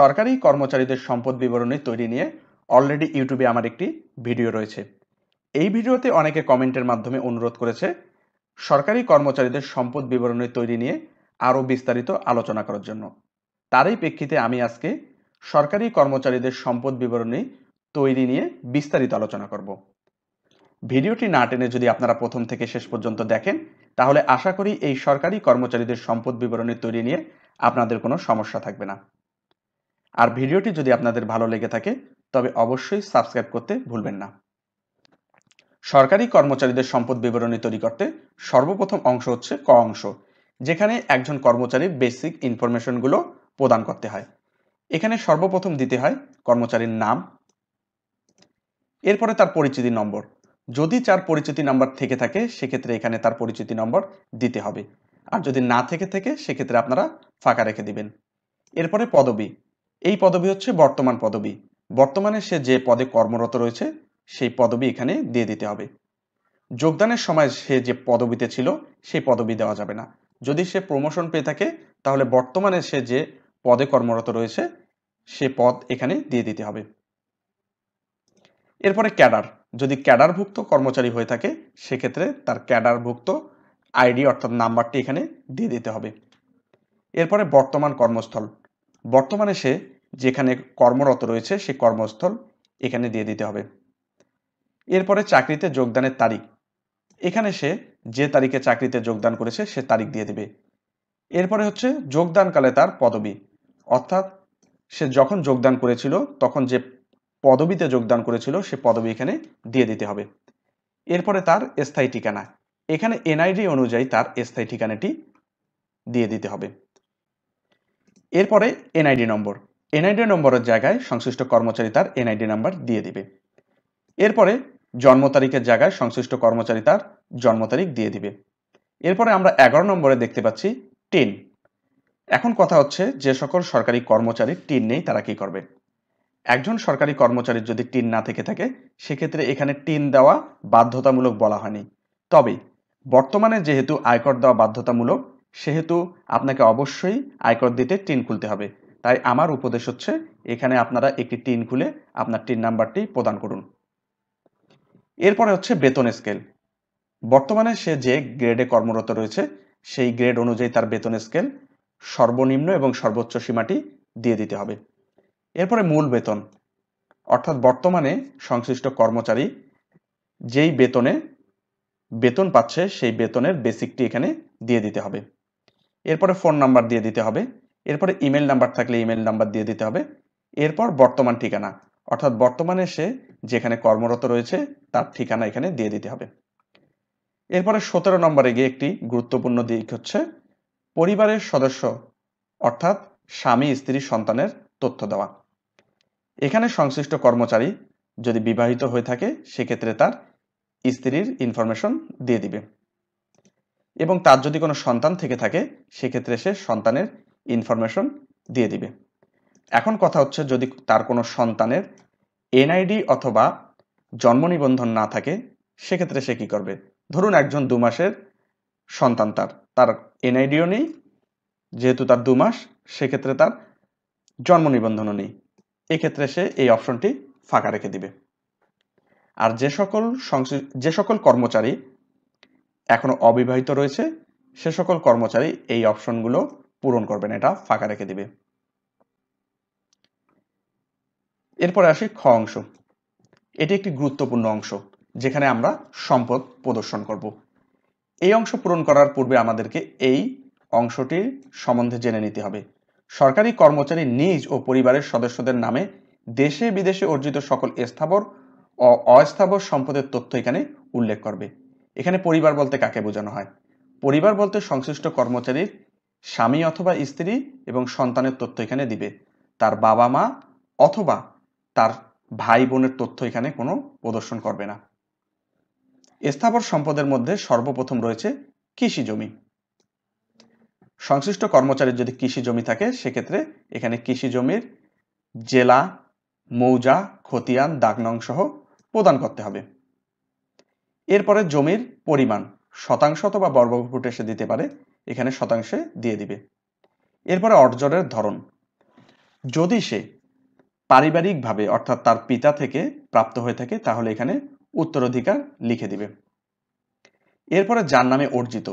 সরকারি কর্মচারীদের সম্পদ বিবরণী তৈরি নিয়ে অলরেডি ইউটিউবে আমার একটি ভিডিও রয়েছে। এই ভিডিওতে অনেকে কমেন্টের মাধ্যমে অনুরোধ করেছে সরকারি কর্মচারীদের সম্পদ বিবরণী তৈরি নিয়ে আরও বিস্তারিত আলোচনা করার জন্য। তারই প্রেক্ষিতে আমি আজকে সরকারি কর্মচারীদের সম্পদ বিবরণী তৈরি নিয়ে বিস্তারিত আলোচনা করব। ভিডিওটি না টেনে যদি আপনারা প্রথম থেকে শেষ পর্যন্ত দেখেন, তাহলে আশা করি এই সরকারি কর্মচারীদের সম্পদ বিবরণী তৈরি নিয়ে আপনাদের কোনো সমস্যা থাকবে না। আর ভিডিওটি যদি আপনাদের ভালো লেগে থাকে তবে অবশ্যই সাবস্ক্রাইব করতে ভুলবেন না। সরকারি কর্মচারীদের সম্পদ বিবরণী তৈরি করতে সর্বপ্রথম অংশ হচ্ছে ক অংশ, যেখানে একজন কর্মচারীর বেসিক ইনফরমেশনগুলো প্রদান করতে হয়। এখানে সর্বপ্রথম দিতে হয় কর্মচারীর নাম, এরপরে তার পরিচিতি নম্বর। যদি তার পরিচিতি নাম্বার থেকে থাকে সেক্ষেত্রে এখানে তার পরিচিতি নম্বর দিতে হবে, আর যদি না থেকে থাকে সেক্ষেত্রে আপনারা ফাঁকা রেখে দিবেন। এরপরে পদবি। এই পদবি হচ্ছে বর্তমান পদবি, বর্তমানে সে যে পদে কর্মরত রয়েছে সেই পদবি এখানে দিয়ে দিতে হবে। যোগদানের সময় সে যে পদবিতে ছিল সেই পদবি দেওয়া যাবে না। যদি সে প্রমোশন পেয়ে থাকে তাহলে বর্তমানে সে যে পদে কর্মরত রয়েছে সে পদ এখানে দিয়ে দিতে হবে। এরপরে ক্যাডার। যদি ক্যাডারভুক্ত কর্মচারী হয়ে থাকে সেক্ষেত্রে তার ক্যাডারভুক্ত আইডি অর্থাৎ নাম্বারটি এখানে দিয়ে দিতে হবে। এরপরে বর্তমান কর্মস্থল। বর্তমানে সে যেখানে কর্মরত রয়েছে সেই কর্মস্থল এখানে দিয়ে দিতে হবে। এরপরে চাকরিতে যোগদানের তারিখ। এখানে সে যে তারিখে চাকরিতে যোগদান করেছে সে তারিখ দিয়ে দেবে। এরপরে হচ্ছে যোগদানকালে তার পদবি, অর্থাৎ সে যখন যোগদান করেছিল তখন যে পদবিতে যোগদান করেছিল সে পদবি এখানে দিয়ে দিতে হবে। এরপরে তার স্থায়ী ঠিকানা। এখানে এনআইডি অনুযায়ী তার স্থায়ী ঠিকানাটি দিয়ে দিতে হবে। এরপরে এনআইডি নম্বর। এনআইডি নম্বরের জায়গায় সংশ্লিষ্ট কর্মচারী তার এনআইডি নাম্বার দিয়ে দিবে। এরপরে জন্ম তারিখের জায়গায় সংশ্লিষ্ট কর্মচারী তার জন্ম তারিখ দিয়ে দিবে। এরপরে আমরা 11 নম্বরে দেখতে পাচ্ছি টিন। এখন কথা হচ্ছে যে সকল সরকারি কর্মচারীর টিন নেই তারা কি করবে। একজন সরকারি কর্মচারীর যদি টিন না থেকে থাকে সেক্ষেত্রে এখানে টিন দেওয়া বাধ্যতামূলক বলা হয়নি। তবে বর্তমানে যেহেতু আয়কর দেওয়া বাধ্যতামূলক সেহেতু আপনাকে অবশ্যই আয়কর দিতে টিন খুলতে হবে। তাই আমার উপদেশ হচ্ছে এখানে আপনারা একটি টিন খুলে আপনার টিন নাম্বারটি প্রদান করুন। এরপরে হচ্ছে বেতন স্কেল। বর্তমানে সে যে গ্রেডে কর্মরত রয়েছে সেই গ্রেড অনুযায়ী তার বেতন স্কেল সর্বনিম্ন এবং সর্বোচ্চ সীমাটি দিয়ে দিতে হবে। এরপরে মূল বেতন, অর্থাৎ বর্তমানে সংশ্লিষ্ট কর্মচারী যেই বেতনে বেতন পাচ্ছে সেই বেতনের বেসিকটি এখানে দিয়ে দিতে হবে। এরপরে ফোন নাম্বার দিয়ে দিতে হবে। এরপরে ইমেল নাম্বার থাকলে ইমেল নাম্বার দিয়ে দিতে হবে। এরপর বর্তমান ঠিকানা, অর্থাৎ বর্তমানে সে যেখানে কর্মরত রয়েছে তার ঠিকানা এখানে দিয়ে দিতে হবে। এরপরে 17 নম্বরে গিয়ে একটি গুরুত্বপূর্ণ দিক হচ্ছে পরিবারের সদস্য, অর্থাৎ স্বামী স্ত্রী সন্তানের তথ্য দেওয়া। এখানে সংশ্লিষ্ট কর্মচারী যদি বিবাহিত হয়ে থাকে সেক্ষেত্রে তার স্ত্রীর ইনফরমেশন দিয়ে দিবে, এবং তার যদি কোনো সন্তান থেকে থাকে সেক্ষেত্রে সে সন্তানের ইনফরমেশন দিয়ে দিবে। এখন কথা হচ্ছে যদি তার কোনো সন্তানের এনআইডি অথবা জন্ম নিবন্ধন না থাকে সেক্ষেত্রে সে কি করবে। ধরুন একজন 2 মাসের সন্তান, তার এনআইডিও নেই, যেহেতু তার 2 মাস সেক্ষেত্রে তার জন্ম নিবন্ধনও নেই, এক্ষেত্রে সে এই অপশনটি ফাঁকা রেখে দিবে। আর যে সকল কর্মচারী এখনো অবিবাহিত রয়েছে সে সকল কর্মচারী এই অপশনগুলো পূরণ করবেন, এটা ফাঁকা রেখে দিবে। এরপরে আসি খ অংশ। এটি একটি গুরুত্বপূর্ণ অংশ যেখানে আমরা সম্পদ প্রদর্শন করব। এই অংশ পূরণ করার পূর্বে আমাদেরকে এই অংশটির সম্বন্ধে জেনে নিতে হবে। সরকারি কর্মচারী নিজ ও পরিবারের সদস্যদের নামে দেশে বিদেশে অর্জিত সকল স্থাবর ও অস্থাবর সম্পদের তথ্য এখানে উল্লেখ করবে। এখানে পরিবার বলতে কাকে বোঝানো হয়? পরিবার বলতে সংশ্লিষ্ট কর্মচারীর স্বামী অথবা স্ত্রী এবং সন্তানের তথ্য এখানে দিবে। তার বাবা মা অথবা তার ভাই বোনের তথ্য এখানে কোনো প্রদর্শন করবে না। স্থাবর সম্পদের মধ্যে সর্বপ্রথম রয়েছে কৃষি জমি। সংশ্লিষ্ট কর্মচারীর যদি কৃষি জমি থাকে সেক্ষেত্রে এখানে কৃষি জমির জেলা, মৌজা, খতিয়ান, দাগনং সহ প্রদান করতে হবে। এরপরে জমির পরিমাণ শতাংশ অথবা বর্গফুট এসে দিতে পারে, এখানে শতাংশে দিয়ে দিবে। এরপরে অর্জনের ধরন, যদি সে পারিবারিকভাবে অর্থাৎ তার পিতা থেকে প্রাপ্ত হয়ে থাকে তাহলে এখানে উত্তরাধিকার লিখে দিবে। এরপরে যার নামে অর্জিত,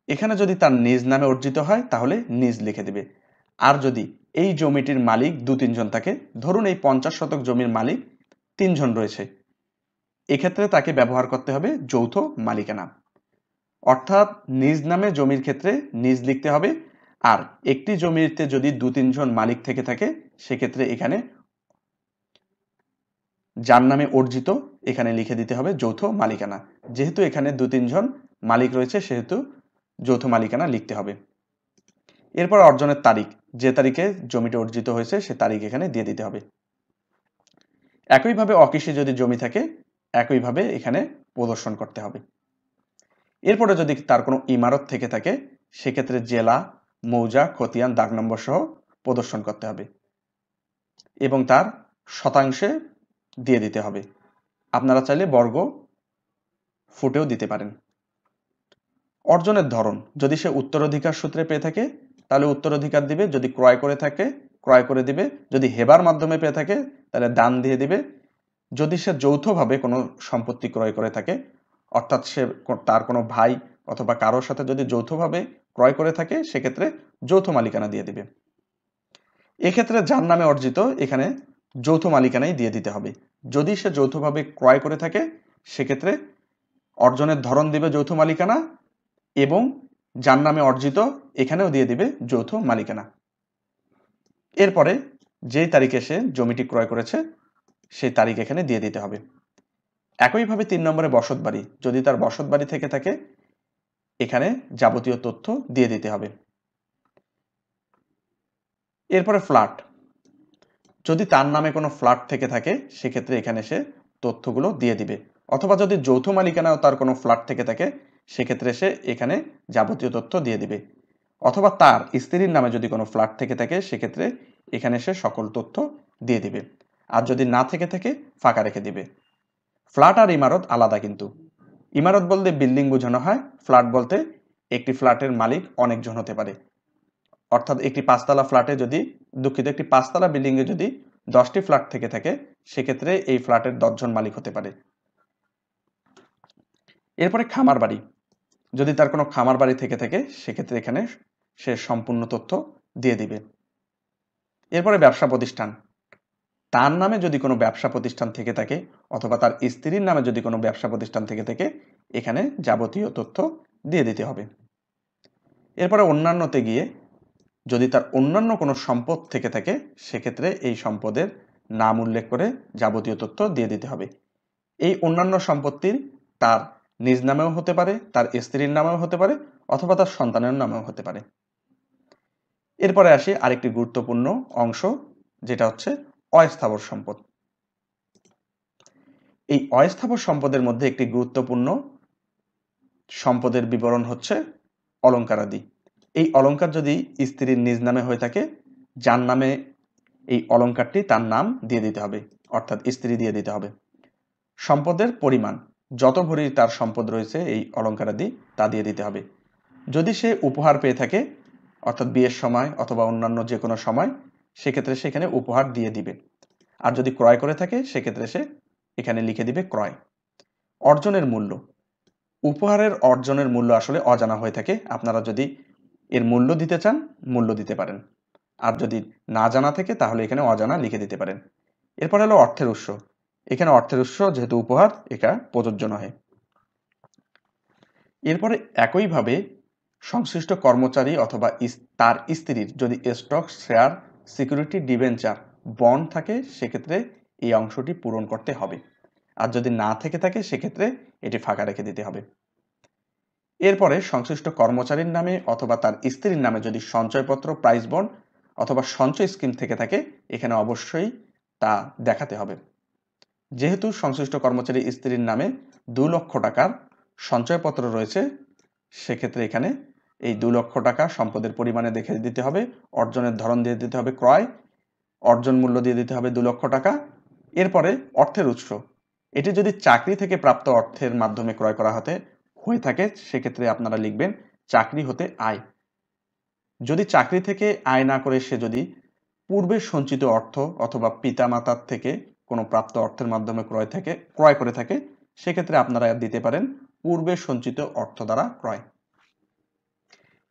এখানে যদি তার নিজ নামে অর্জিত হয় তাহলে নিজ লিখে দিবে। আর যদি এই জমিটির মালিক 2-3 জন থাকে, ধরুন এই 50 শতক জমির মালিক 3 জন রয়েছে, এক্ষেত্রে তাকে ব্যবহার করতে হবে যৌথ মালিকানা। অর্থাৎ নিজ নামে জমির ক্ষেত্রে নিজ লিখতে হবে, আর একটি জমিতে যদি 2-3 জন মালিক থেকে থাকে সেক্ষেত্রে এখানে যার নামে অর্জিত এখানে লিখে দিতে হবে যৌথ মালিকানা। যেহেতু এখানে 2-3 জন মালিক রয়েছে সেহেতু যৌথ মালিকানা লিখতে হবে। এরপর অর্জনের তারিখ, যে তারিখে জমিটা অর্জিত হয়েছে সে তারিখ এখানে দিয়ে দিতে হবে। একইভাবে অকৃষি যদি জমি থাকে একইভাবে এখানে প্রদর্শন করতে হবে। এরপরে যদি তার কোনো ইমারত থেকে থাকে সেক্ষেত্রে জেলা, মৌজা, খতিয়ান, দাগ নম্বর সহ প্রদর্শন করতে হবে এবং তার শতাংশে দিয়ে দিতে হবে। আপনারা চাইলে বর্গ ফুটেও দিতে পারেন। অর্জনের ধরন, যদি সে উত্তরাধিকার সূত্রে পেয়ে থাকে তাহলে উত্তরাধিকার দিবে, যদি ক্রয় করে থাকে ক্রয় করে দিবে, যদি হেবার মাধ্যমে পেয়ে থাকে তাহলে দান দিয়ে দিবে। যদি সে যৌথভাবে কোনো সম্পত্তি ক্রয় করে থাকে অর্থাৎ সে তার কোনো ভাই অথবা কারোর সাথে যদি যৌথভাবে ক্রয় করে থাকে সেক্ষেত্রে যৌথ মালিকানা দিয়ে দিবে। এক্ষেত্রে যার নামে অর্জিত এখানে যৌথ মালিকানাই দিয়ে দিতে হবে। যদি সে যৌথভাবে ক্রয় করে থাকে সেক্ষেত্রে অর্জনের ধরন দিবে যৌথ মালিকানা এবং যার নামে অর্জিত এখানেও দিয়ে দিবে যৌথ মালিকানা। এরপরে যেই তারিখে সে জমিটি ক্রয় করেছে সেই তারিখ এখানে দিয়ে দিতে হবে। একইভাবে 3 নম্বরে বসত বাড়ি, যদি তার বসত বাড়ি থেকে থাকে এখানে যাবতীয় তথ্য দিয়ে দিতে হবে। এরপরে ফ্ল্যাট, যদি তার নামে কোনো ফ্ল্যাট থেকে থাকে সেক্ষেত্রে এখানে সে তথ্যগুলো দিয়ে দিবে, অথবা যদি যৌথ মালিকানাও তার কোনো ফ্ল্যাট থেকে থাকে সেক্ষেত্রে সে এখানে যাবতীয় তথ্য দিয়ে দিবে, অথবা তার স্ত্রীর নামে যদি কোনো ফ্ল্যাট থেকে থাকে সেক্ষেত্রে এখানে সে সকল তথ্য দিয়ে দিবে, আর যদি না থেকে থাকে ফাঁকা রেখে দিবে। ফ্ল্যাট আর ইমারত আলাদা, কিন্তু ইমারত বলতে বিল্ডিং বোঝানো হয়, ফ্ল্যাট বলতে একটি ফ্ল্যাটের মালিক অনেকজন হতে পারে। অর্থাৎ একটি 5তলা ফ্ল্যাটে যদি একটি 5তলা বিল্ডিং এ যদি 10টি ফ্ল্যাট থেকে থাকে সেক্ষেত্রে এই ফ্ল্যাটের 10 জন মালিক হতে পারে। এরপরে খামার বাড়ি, যদি তার কোনো খামার বাড়ি থেকে থাকে সেক্ষেত্রে এখানে সে সম্পূর্ণ তথ্য দিয়ে দিবে। এরপরে ব্যবসা প্রতিষ্ঠান, তার নামে যদি কোনো ব্যবসা প্রতিষ্ঠান থেকে থাকে অথবা তার স্ত্রীর নামে যদি কোনো ব্যবসা প্রতিষ্ঠান থেকে থাকে এখানে যাবতীয় তথ্য দিয়ে দিতে হবে। এরপরে অন্যান্যতে গিয়ে যদি তার অন্যান্য কোনো সম্পদ থেকে থাকে সেক্ষেত্রে এই সম্পদের নাম উল্লেখ করে যাবতীয় তথ্য দিয়ে দিতে হবে। এই অন্যান্য সম্পত্তির তার নিজ নামেও হতে পারে, তার স্ত্রীর নামেও হতে পারে, অথবা তার সন্তানের নামেও হতে পারে। এরপরে আসি আরেকটি গুরুত্বপূর্ণ অংশ, যেটা হচ্ছে অস্থাবর সম্পদ। এই অস্থাবর সম্পদের মধ্যে একটি গুরুত্বপূর্ণ সম্পদের বিবরণ হচ্ছে অলংকারাদি। এই অলংকার যদি স্ত্রীর নিজ নামে হয়ে থাকে, যার নামে এই অলংকারটি তার নাম দিয়ে দিতে হবে, অর্থাৎ স্ত্রী দিয়ে দিতে হবে। সম্পদের পরিমাণ, যত ভরি তার সম্পদ রয়েছে এই অলংকারাদি তা দিয়ে দিতে হবে। যদি সে উপহার পেয়ে থাকে অর্থাৎ বিয়ের সময় অথবা অন্যান্য যে কোনো সময় সেক্ষেত্রে সেখানে উপহার দিয়ে দিবে, আর যদি ক্রয় করে থাকে সেক্ষেত্রে সে এখানে লিখে দিবে ক্রয়। অর্জনের মূল্য, উপহারের অর্জনের মূল্য আসলে অজানা হয়ে থাকে, আপনারা যদি এর মূল্য দিতে চান মূল্য দিতে পারেন, আর যদি না জানা থাকে তাহলে এখানে অজানা লিখে দিতে পারেন। এরপর হলো অর্থের উৎস, এখানে অর্থের উৎস যেহেতু উপহার এটা প্রযোজ্য নয়। এরপরে একইভাবে সংশ্লিষ্ট কর্মচারী অথবা তার স্ত্রীর যদি stock, share, security, debenture, bond থাকে সেক্ষেত্রে এই অংশটি পূরণ করতে হবে, আর যদি না থেকে থাকে সেক্ষেত্রে এটি ফাঁকা রেখে দিতে হবে। এরপরে সংশ্লিষ্ট কর্মচারীর নামে অথবা তার স্ত্রীর নামে যদি সঞ্চয়পত্র, প্রাইজ বন্ড অথবা সঞ্চয় স্কিম থেকে থাকে এখানে অবশ্যই তা দেখাতে হবে। যেহেতু সংশ্লিষ্ট কর্মচারী স্ত্রীর নামে 2 লক্ষ টাকার সঞ্চয়পত্র রয়েছে সেক্ষেত্রে এখানে এই 2 লক্ষ টাকা সম্পদের পরিমাণে দেখে দিতে হবে, অর্জনের ধরন দিয়ে দিতে হবে ক্রয়, অর্জন মূল্য দিয়ে দিতে হবে 2 লক্ষ টাকা। এরপরে অর্থের উৎস, এটি যদি চাকরি থেকে প্রাপ্ত অর্থের মাধ্যমে ক্রয় করা হয়ে থাকে সেক্ষেত্রে আপনারা লিখবেন চাকরি হতে আয়। যদি চাকরি থেকে আয় না করে সে যদি পূর্বে সঞ্চিত অর্থ অথবা পিতামাতার থেকে কোনো প্রাপ্ত অর্থের মাধ্যমে ক্রয় করে থাকে, সেক্ষেত্রে আপনারা দিতে পারেন পূর্বে সঞ্চিত অর্থ দ্বারা ক্রয়।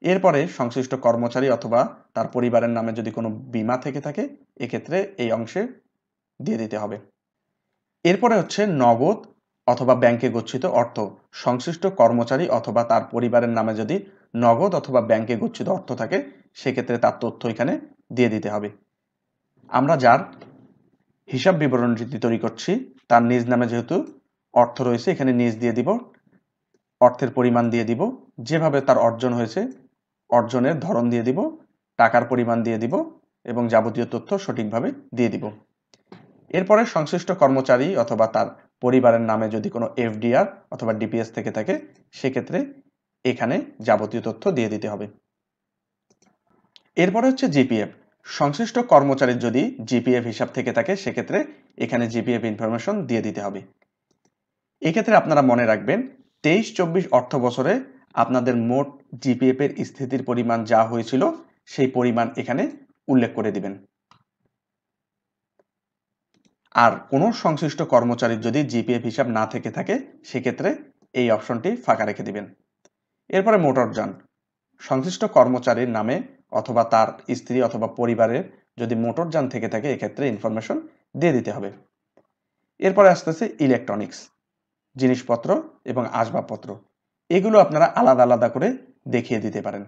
এরপরে সংশ্লিষ্ট কর্মচারী অথবা তার পরিবারের নামে যদি কোনো বীমা থেকে থাকে, এক্ষেত্রে এই অংশে দিয়ে দিতে হবে। এরপরে হচ্ছে নগদ অথবা ব্যাংকে গচ্ছিত অর্থ। সংশ্লিষ্ট কর্মচারী অথবা তার পরিবারের নামে যদি নগদ অথবা ব্যাংকে গচ্ছিত অর্থ থাকে, সেক্ষেত্রে তার তথ্য এখানে দিয়ে দিতে হবে। আমরা যার হিসাব বিবরণী তৈরি করছি তার নিজ নামে যেহেতু অর্থ রয়েছে, এখানে নিজ দিয়ে দিব, অর্থের পরিমাণ দিয়ে দিব, যেভাবে তার অর্জন হয়েছে অর্জনের ধরন দিয়ে দিব, টাকার পরিমাণ দিয়ে দিব এবং যাবতীয় তথ্য সঠিকভাবে দিয়ে দিব। এরপরে সংশ্লিষ্ট কর্মচারী অথবা তার পরিবারের নামে যদি কোনো এফডিআর অথবা ডিপিএস থেকে থাকে, সেক্ষেত্রে এখানে যাবতীয় তথ্য দিয়ে দিতে হবে। এরপরে হচ্ছে জিপিএফ। সংশ্লিষ্ট কর্মচারীর যদি জিপিএফ হিসাব থেকে থাকে, সেক্ষেত্রে এখানে জিপিএফ ইনফরমেশন দিয়ে দিতে হবে। এক্ষেত্রে আপনারা মনে রাখবেন 23-24 অর্থ বছরে আপনাদের মোট জিপিএফ এর স্থিতির পরিমাণ যা হয়েছিল সেই পরিমাণ এখানে উল্লেখ করে দিবেন। আর কোনো সংশ্লিষ্ট কর্মচারীর যদি জিপিএফ হিসাব না থেকে থাকে, সেক্ষেত্রে এই অপশনটি ফাঁকা রেখে দিবেন। এরপরে মোটরযান। সংশ্লিষ্ট কর্মচারীর নামে অথবা তার স্ত্রী অথবা পরিবারের যদি মোটরযান থেকে থাকে, এক্ষেত্রে ইনফরমেশন দিয়ে দিতে হবে। এরপরে আসতেছে ইলেকট্রনিক্স, জিনিসপত্র এবং আসবাবপত্র। এগুলো আপনারা আলাদা আলাদা করে দেখিয়ে দিতে পারেন।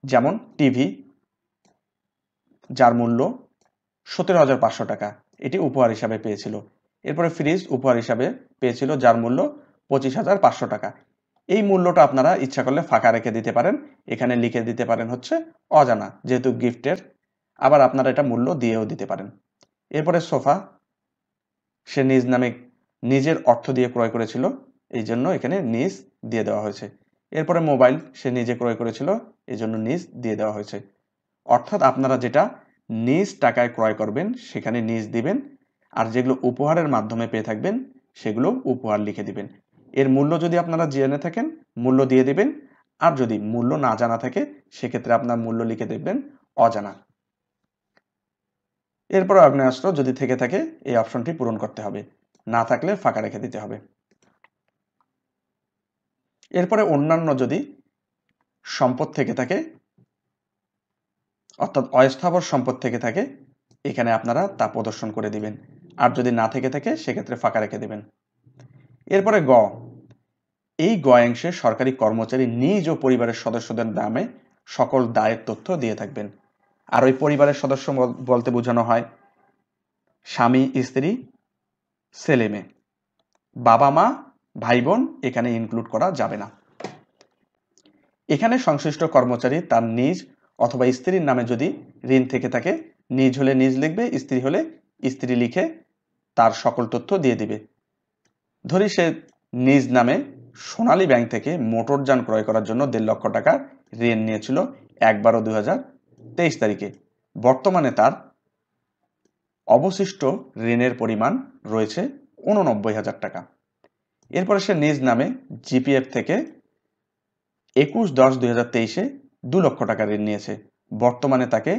যেমন টিভি, যার মূল্য 17,500 টাকা, এটি উপহার হিসাবে পেয়েছিল। এরপরে ফ্রিজ উপহার হিসাবে পেয়েছিল, যার মূল্য 25,500 টাকা। এই মূল্যটা আপনারা ইচ্ছা করলে ফাঁকা রেখে দিতে পারেন, এখানে লিখে দিতে পারেন হচ্ছে অজানা, যেহেতু গিফটের। আবার আপনারা এটা মূল্য দিয়েও দিতে পারেন। এরপরে সোফা, সে নিজ নামে নিজের অর্থ দিয়ে ক্রয় করেছিল, এই জন্য এখানে নিজ দিয়ে দেওয়া হয়েছে। এরপরে মোবাইল, সে নিজে ক্রয় করেছিল, এই জন্য নিজ দিয়ে দেওয়া হয়েছে। অর্থাৎ আপনারা যেটা নিজ টাকায় ক্রয় করবেন সেখানে নিজ দিবেন, আর যেগুলো উপহারের মাধ্যমে পেয়ে থাকবেন সেগুলো উপহার লিখে দিবেন। এর মূল্য যদি আপনারা জেনে থাকেন মূল্য দিয়ে দিবেন, আর যদি মূল্য না জানা থাকে সেক্ষেত্রে আপনার মূল্য লিখে দেবেন অজানা। এরপর আগ্নেয়াস্ত্র যদি থেকে থাকে এই অপশনটি পূরণ করতে হবে, না থাকলে ফাঁকা রেখে দিতে হবে। এরপরে অন্যান্য যদি সম্পদ থেকে থাকে, অর্থাৎ অস্থাবর সম্পদ থেকে থাকে, এখানে আপনারা তা প্রদর্শন করে দিবেন, আর যদি না থেকে থাকে সেক্ষেত্রে ফাঁকা রেখে দিবেন। এরপরে গ, এই গ অংশে সরকারি কর্মচারী নিজ ও পরিবারের সদস্যদের নামে সকল দায়ের তথ্য দিয়ে থাকবেন। আর ওই পরিবারের সদস্য বলতে বোঝানো হয় স্বামী, স্ত্রী, ছেলে মেয়ে, বাবা মা, ভাই বোন এখানে ইনক্লুড করা যাবে না। এখানে সংশ্লিষ্ট কর্মচারী তার নিজ অথবা স্ত্রীর নামে যদি ঋণ থেকে থাকে, নিজ হলে নিজ লিখবে, স্ত্রী হলে স্ত্রী লিখে তার সকল তথ্য দিয়ে দিবে। ধরি সে নিজ নামে সোনালী ব্যাংক থেকে মোটরযান ক্রয় করার জন্য 1.5 লক্ষ টাকা ঋণ নিয়েছিল 1/12/2023 তারিখে। বর্তমানে তার অবশিষ্ট ঋণের পরিমাণ রয়েছে 89,000 টাকা। এরপরে সে নিজ নামে জিপিএফ থেকে 21/10/2023 2 লক্ষ টাকা ঋণ নিয়েছে। বর্তমানে তাকে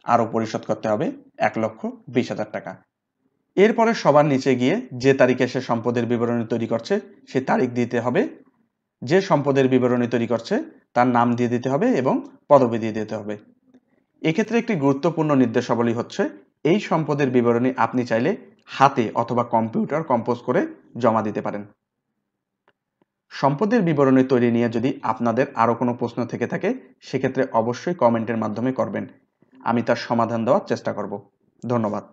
আরো পরিশোধ করতে হবে 1,20,000 টাকা। এরপরে সবার নিচে গিয়ে যে তারিখে সে সম্পদের বিবরণী তৈরি করছে সে তারিখ দিতে হবে, যে সম্পদের বিবরণী তৈরি করছে তার নাম দিয়ে দিতে হবে এবং পদবি দিয়ে দিতে হবে। এক্ষেত্রে একটি গুরুত্বপূর্ণ নির্দেশাবলী হচ্ছে, এই সম্পদের বিবরণী আপনি চাইলে হাতে অথবা কম্পিউটার কম্পোজ করে জমা দিতে পারেন। সম্পদের বিবরণী তৈরি নিয়ে যদি আপনাদের আরো কোনো প্রশ্ন থেকে থাকে সেক্ষেত্রে অবশ্যই কমেন্টের মাধ্যমে করবেন, আমি তার সমাধান দেওয়ার চেষ্টা করব। ধন্যবাদ।